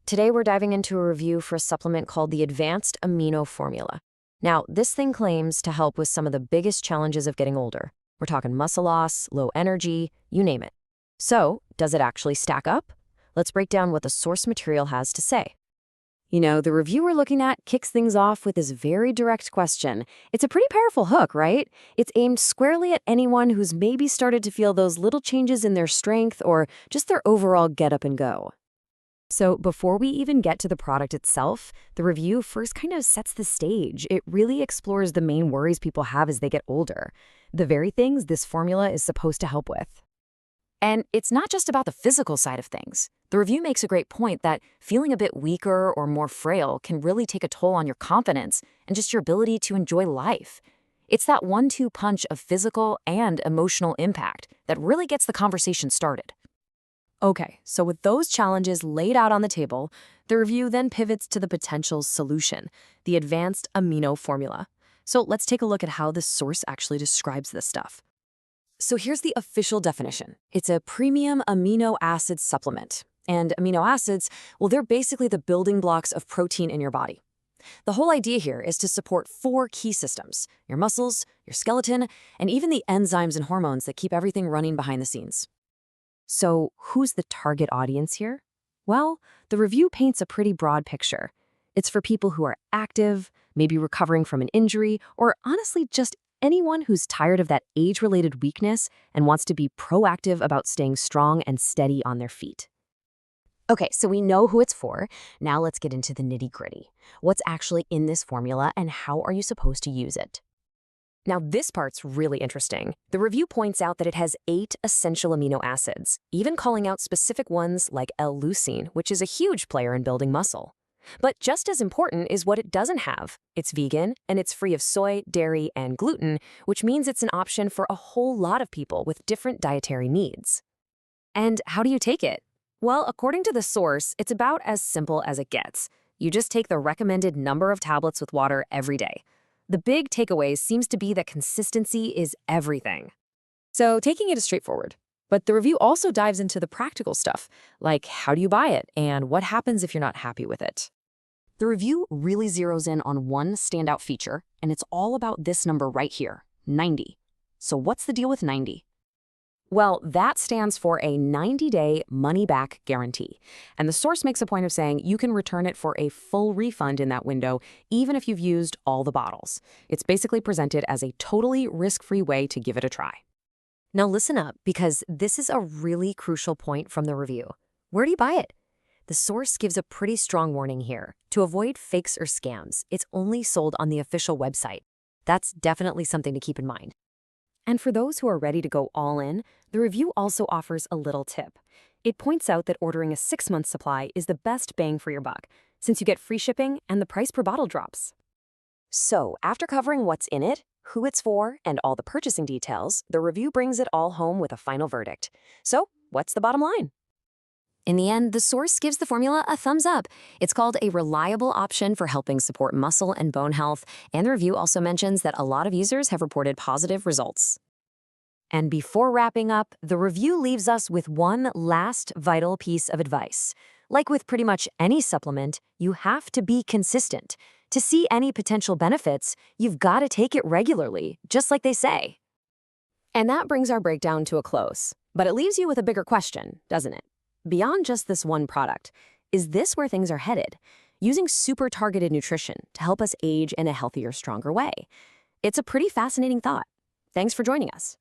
Today we're diving into a review for a supplement called the Advanced Amino Formula. Now, this thing claims to help with some of the biggest challenges of getting older. We're talking muscle loss, low energy, you name it. So, does it actually stack up? Let's break down what the source material has to say. The review we're looking at kicks things off with this very direct question. It's a pretty powerful hook, right? It's aimed squarely at anyone who's maybe started to feel those little changes in their strength or just their overall get up and go. So before we even get to the product itself, the review first kind of sets the stage. It really explores the main worries people have as they get older, the very things this formula is supposed to help with. And it's not just about the physical side of things. The review makes a great point that feeling a bit weaker or more frail can really take a toll on your confidence and just your ability to enjoy life. It's that 1-2 punch of physical and emotional impact that really gets the conversation started. Okay, so with those challenges laid out on the table, the review then pivots to the potential solution, the Advanced Amino Formula. So let's take a look at how this source actually describes this stuff. So here's the official definition. It's a premium amino acid supplement. And amino acids, well, they're basically the building blocks of protein in your body. The whole idea here is to support 4 key systems: your muscles, your skeleton, and even the enzymes and hormones that keep everything running behind the scenes. So who's the target audience here? Well, the review paints a pretty broad picture. It's for people who are active, maybe recovering from an injury, or honestly just anyone who's tired of that age-related weakness and wants to be proactive about staying strong and steady on their feet. Okay, so we know who it's for. Now let's get into the nitty-gritty. What's actually in this formula and how are you supposed to use it? Now, this part's really interesting. The review points out that it has 8 essential amino acids, even calling out specific ones like L-leucine, which is a huge player in building muscle. But just as important is what it doesn't have. It's vegan, and it's free of soy, dairy, and gluten, which means it's an option for a whole lot of people with different dietary needs. And how do you take it? Well, according to the source, it's about as simple as it gets. You just take the recommended number of tablets with water every day. The big takeaway seems to be that consistency is everything. So taking it is straightforward. But the review also dives into the practical stuff, like how do you buy it and what happens if you're not happy with it. The review really zeroes in on one standout feature, and it's all about this number right here, 90. So what's the deal with 90? Well, that stands for a 90-day money-back guarantee. And the source makes a point of saying you can return it for a full refund in that window, even if you've used all the bottles. It's basically presented as a totally risk-free way to give it a try. Now listen up, because this is a really crucial point from the review. Where do you buy it? The source gives a pretty strong warning here. To avoid fakes or scams, it's only sold on the official website. That's definitely something to keep in mind. And for those who are ready to go all in, the review also offers a little tip. It points out that ordering a 6-month supply is the best bang for your buck, since you get free shipping and the price per bottle drops. So, after covering what's in it, who it's for, and all the purchasing details, the review brings it all home with a final verdict. So, what's the bottom line? In the end, the source gives the formula a thumbs up. It's called a reliable option for helping support muscle and bone health, and the review also mentions that a lot of users have reported positive results. And before wrapping up, the review leaves us with one last vital piece of advice. Like with pretty much any supplement, you have to be consistent. To see any potential benefits, you've got to take it regularly, just like they say. And that brings our breakdown to a close. But it leaves you with a bigger question, doesn't it? Beyond just this one product, is this where things are headed? Using super targeted nutrition to help us age in a healthier, stronger way. It's a pretty fascinating thought. Thanks for joining us.